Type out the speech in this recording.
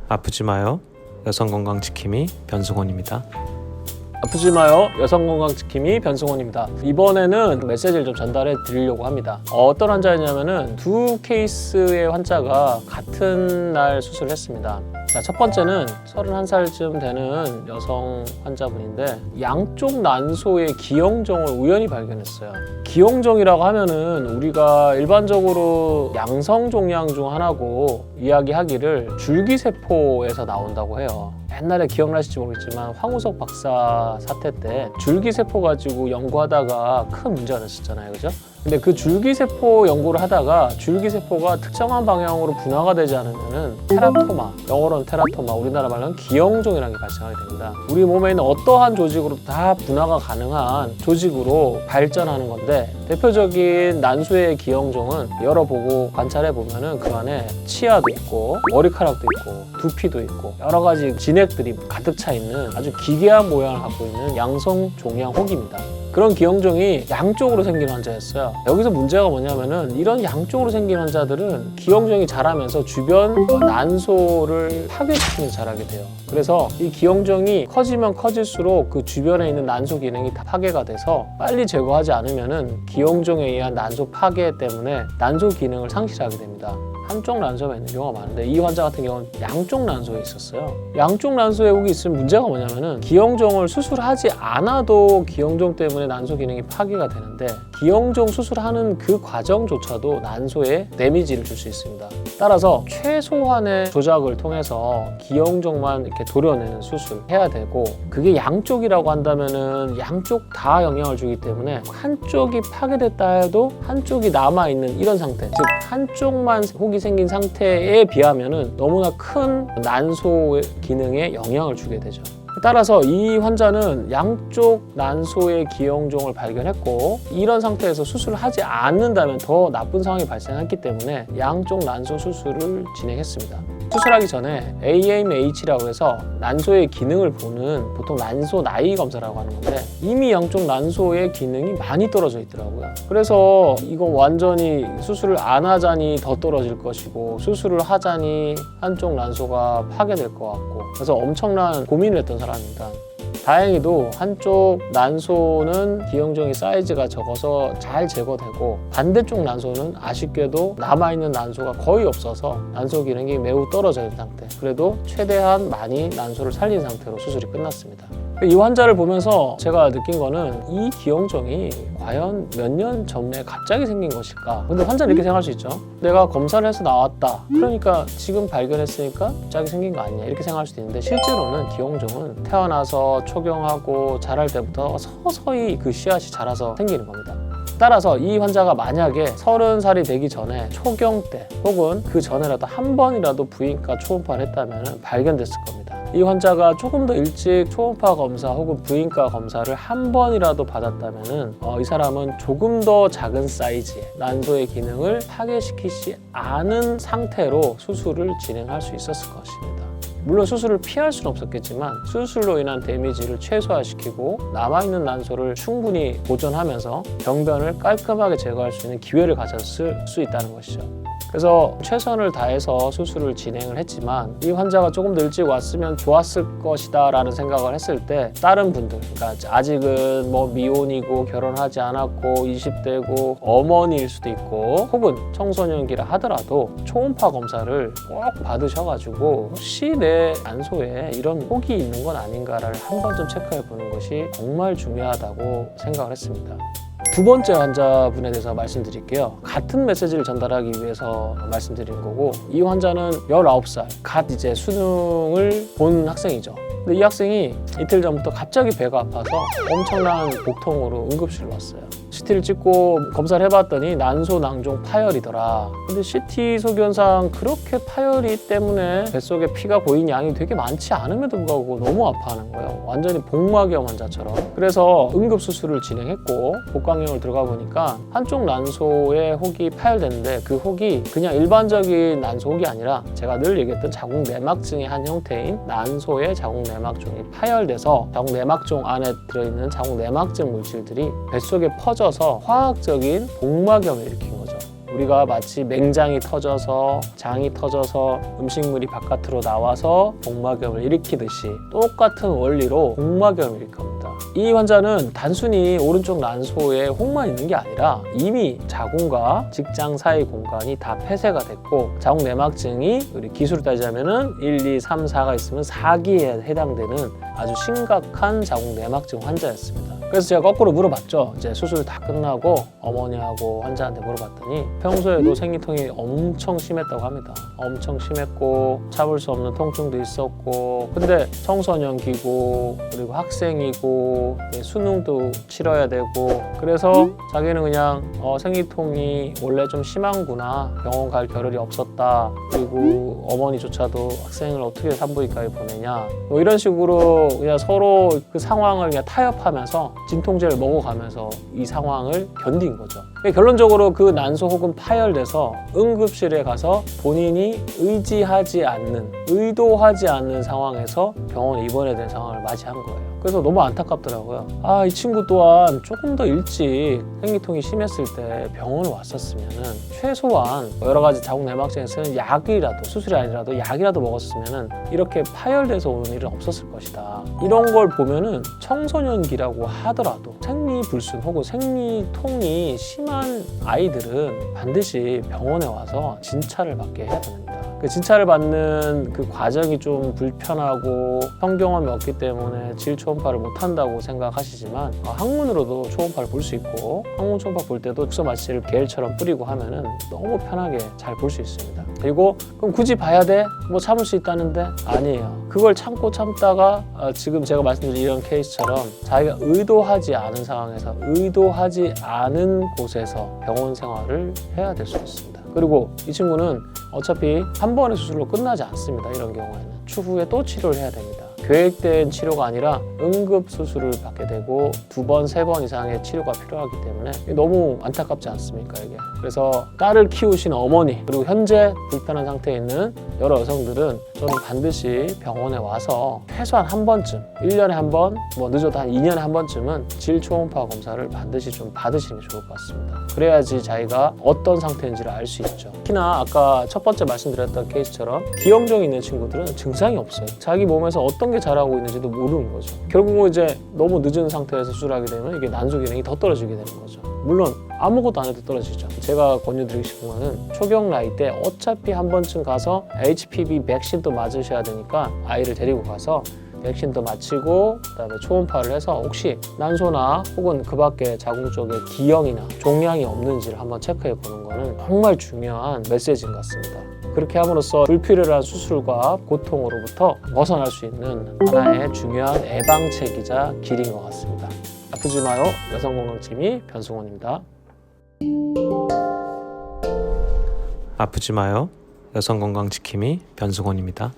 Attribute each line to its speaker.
Speaker 1: 아프지 마요. 여성건강지킴이 변승원입니다.
Speaker 2: 아프지 마요. 여성건강지킴이 변승원입니다. 이번에는 메시지를 좀 전달해 드리려고 합니다. 어떤 환자였냐면은 두 케이스의 환자가 같은 날 수술을 했습니다. 자, 첫 번째는 31살쯤 되는 여성 환자분인데 양쪽 난소의 기형종을 우연히 발견했어요. 기형종이라고 하면은 우리가 일반적으로 양성종양 중 하나고 이야기하기를 줄기세포에서 나온다고 해요. 옛날에 기억나실지 모르겠지만 황우석 박사 사태 때 줄기세포 가지고 연구하다가 큰 문제가 됐었잖아요, 그죠? 근데 그 줄기세포 연구를 하다가 줄기세포가 특정한 방향으로 분화가 되지 않으면은 테라토마, 영어로는 테라토마, 우리나라 말로는 기형종이라는 게 발생하게 됩니다. 우리 몸에 있는 어떠한 조직으로 다 분화가 가능한 조직으로 발전하는 건데, 대표적인 난소의 기형종은 열어보고 관찰해 보면은 그 안에 치아도 있고 머리카락도 있고 두피도 있고 여러 가지 진액들이 가득 차 있는 아주 기괴한 모양을 갖고 있는 양성종양 혹입니다. 그런 기형종이 양쪽으로 생긴 환자였어요. 여기서 문제가 뭐냐면은 이런 양쪽으로 생긴 환자들은 기형종이 자라면서 주변 난소를 파괴시키면서 자라게 돼요. 그래서 이 기형종이 커지면 커질수록 그 주변에 있는 난소 기능이 다 파괴가 돼서 빨리 제거하지 않으면은 기형종에 의한 난소 파괴 때문에 난소 기능을 상실하게 됩니다. 한쪽 난소가 있는 경우가 많은데 이 환자 같은 경우는 양쪽 난소에 있었어요. 양쪽 난소에 혹이 있으면 문제가 뭐냐면은 기형종을 수술하지 않아도 기형종 때문에 난소 기능이 파괴가 되는데 기형종 수술하는 그 과정조차도 난소에 데미지를 줄 수 있습니다. 따라서 최소한의 조작을 통해서 기형종만 이렇게 도려내는 수술을 해야 되고, 그게 양쪽이라고 한다면은 양쪽 다 영향을 주기 때문에 한쪽이 파괴됐다 해도 한쪽이 남아있는 이런 상태, 즉 한쪽만 혹이 생긴 상태에 비하면은 너무나 큰 난소 기능에 영향을 주게 되죠. 따라서 이 환자는 양쪽 난소의 기형종을 발견했고, 이런 상태에서 수술을 하지 않는다면 더 나쁜 상황이 발생했기 때문에 양쪽 난소 수술을 진행했습니다. 수술하기 전에 AMH라고 해서 난소의 기능을 보는 보통 난소 나이 검사라고 하는 건데, 이미 양쪽 난소의 기능이 많이 떨어져 있더라고요. 그래서 이거 완전히 수술을 안 하자니 더 떨어질 것이고 수술을 하자니 한쪽 난소가 파괴될 것 같고, 그래서 엄청난 고민을 했던 사람입니다. 다행히도 한쪽 난소는 기형종의 사이즈가 적어서 잘 제거되고, 반대쪽 난소는 아쉽게도 남아있는 난소가 거의 없어서 난소 기능이 매우 떨어져 있는 상태, 그래도 최대한 많이 난소를 살린 상태로 수술이 끝났습니다. 이 환자를 보면서 제가 느낀 거는 이 기형종이 과연 몇 년 전에 갑자기 생긴 것일까? 근데 환자는 이렇게 생각할 수 있죠. 내가 검사를 해서 나왔다, 그러니까 지금 발견했으니까 갑자기 생긴 거 아니냐, 이렇게 생각할 수도 있는데, 실제로는 기형종은 태어나서 초경하고 자랄 때부터 서서히 그 씨앗이 자라서 생기는 겁니다. 따라서 이 환자가 만약에 30살이 되기 전에 초경 때 혹은 그 전에라도 한 번이라도 부인과 초음파를 했다면 발견됐을 겁니다. 이 환자가 조금 더 일찍 초음파 검사 혹은 부인과 검사를 한 번이라도 받았다면 이 사람은 조금 더 작은 사이즈의 난소의 기능을 파괴시키지 않은 상태로 수술을 진행할 수 있었을 것입니다. 물론 수술을 피할 수는 없었겠지만 수술로 인한 데미지를 최소화시키고 남아있는 난소를 충분히 보존하면서 병변을 깔끔하게 제거할 수 있는 기회를 가졌을 수 있다는 것이죠. 그래서 최선을 다해서 수술을 진행을 했지만 이 환자가 조금 더 일찍 왔으면 좋았을 것이다 라는 생각을 했을 때, 다른 분들, 그러니까 아직은 뭐 미혼이고 결혼하지 않았고 20대고 어머니일 수도 있고 혹은 청소년기라 하더라도 초음파 검사를 꼭 받으셔가지고 혹시 내 난소에 이런 혹이 있는 건 아닌가를 한 번쯤 체크해 보는 것이 정말 중요하다고 생각을 했습니다. 두 번째 환자분에 대해서 말씀드릴게요. 같은 메시지를 전달하기 위해서 말씀드리는 거고, 이 환자는 19살, 갓 이제 수능을 본 학생이죠. 근데 이 학생이 이틀 전부터 갑자기 배가 아파서 엄청난 복통으로 응급실로 왔어요. CT를 찍고 검사를 해봤더니 난소 낭종 파열이더라. 근데 CT 소견상 그렇게 파열이 때문에 뱃속에 피가 고인 양이 되게 많지 않음에도 불구하고 너무 아파하는 거예요. 완전히 복막염 환자처럼. 그래서 응급수술을 진행했고 복강경을 들어가 보니까 한쪽 난소에 혹이 파열됐는데, 그 혹이 그냥 일반적인 난소 혹이 아니라 제가 늘 얘기했던 자궁 내막증의 한 형태인 난소의 자궁 내막종이 파열돼서 자궁 내막종 안에 들어있는 자궁 내막증 물질들이 뱃속에 퍼져서 화학적인 복막염을 일으킨 거죠. 우리가 마치 맹장이 터져서 장이 터져서 음식물이 바깥으로 나와서 복막염을 일으키듯이 똑같은 원리로 복막염을 일으킵니다. 이 환자는 단순히 오른쪽 난소에 혹만 있는 게 아니라 이미 자궁과 직장 사이 공간이 다 폐쇄가 됐고 자궁 내막증이 우리 기수로 따지자면은 1, 2, 3, 4가 있으면 4기에 해당되는 아주 심각한 자궁 내막증 환자였습니다. 그래서 제가 거꾸로 물어봤죠. 이제 수술 다 끝나고 어머니하고 환자한테 물어봤더니 평소에도 생리통이 엄청 심했다고 합니다. 엄청 심했고 참을 수 없는 통증도 있었고 근데 청소년기고 그리고 학생이고 수능도 치러야 되고 그래서 자기는 그냥 생리통이 원래 좀 심한구나 병원 갈 겨를이 없었다 그리고 어머니조차도 학생을 어떻게 산부인과에 보내냐 뭐 이런 식으로 그냥 서로 그 상황을 그냥 타협하면서 진통제를 먹어가면서 이 상황을 견딘 거죠. 결론적으로 그 난소 혹은 파열돼서 응급실에 가서 본인이 의도하지 않는 상황에서 병원에 입원해야 되는 상황을 맞이한 거예요. 그래서 너무 안타깝더라고요. 이 친구 또한 조금 더 일찍 생리통이 심했을 때 병원에 왔었으면은 최소한 여러 가지 자궁 내막증에 쓰는 약이라도 수술이 아니라도 약이라도 먹었으면은 이렇게 파열돼서 오는 일은 없었을 것이다. 이런 걸 보면은 청소년기라고 하더라도 생리불순 혹은 생리통이 심한 아이들은 반드시 병원에 와서 진찰을 받게 해야 됩니다. 그 진찰을 받는 그 과정이 좀 불편하고 성경험이 없기 때문에 질 초음파를 못 한다고 생각하시지만 항문으로도 초음파를 볼 수 있고 항문 초음파 볼 때도 국소 마취제를 겔처럼 뿌리고 하면은 너무 편하게 잘 볼 수 있습니다. 그리고 그럼 굳이 봐야 돼? 뭐 참을 수 있다는데? 아니에요. 그걸 참고 참다가 지금 제가 말씀드린 이런 케이스처럼 자기가 의도하지 않은 상황에서 의도하지 않은 곳에서 병원 생활을 해야 될 수 있습니다. 그리고 이 친구는 어차피 한 번의 수술로 끝나지 않습니다. 이런 경우에는 추후에 또 치료를 해야 됩니다. 계획된 치료가 아니라 응급 수술을 받게 되고 2번, 3번 이상의 치료가 필요하기 때문에 너무 안타깝지 않습니까 이게? 그래서 딸을 키우신 어머니 그리고 현재 불편한 상태에 있는 여러 여성들은 저는 반드시 병원에 와서 최소한 한 번쯤 1년에 한 번, 뭐 늦어도 한 2년에 한 번쯤은 질 초음파 검사를 반드시 좀 받으시는 게 좋을 것 같습니다. 그래야지 자기가 어떤 상태인지를 알 수 있죠. 특히나 아까 첫 번째 말씀드렸던 케이스처럼 기형종이 있는 친구들은 증상이 없어요. 자기 몸에서 어떤 게 자라고 있는지도 모르는 거죠. 결국은 이제 너무 늦은 상태에서 수술하게 되면 이게 난소 기능이 더 떨어지게 되는 거죠. 물론 아무것도 안 해도 떨어지죠. 제가 권유드리고 싶은 거는 초경 나이 때 어차피 한 번쯤 가서 HPV 백신도 맞으셔야 되니까 아이를 데리고 가서 백신도 마치고 그다음에 초음파를 해서 혹시 난소나 혹은 그 밖에 자궁 쪽에 기형이나 종양이 없는지를 한번 체크해 보는 거는 정말 중요한 메시지인 것 같습니다. 그렇게 함으로써 불필요한 수술과 고통으로부터 벗어날 수 있는 하나의 중요한 예방책이자 길인 것 같습니다. 아프지 마요. 여성건강팀이 변승원입니다.
Speaker 1: 아프지 마요. 여성건강지킴이 변승원입니다.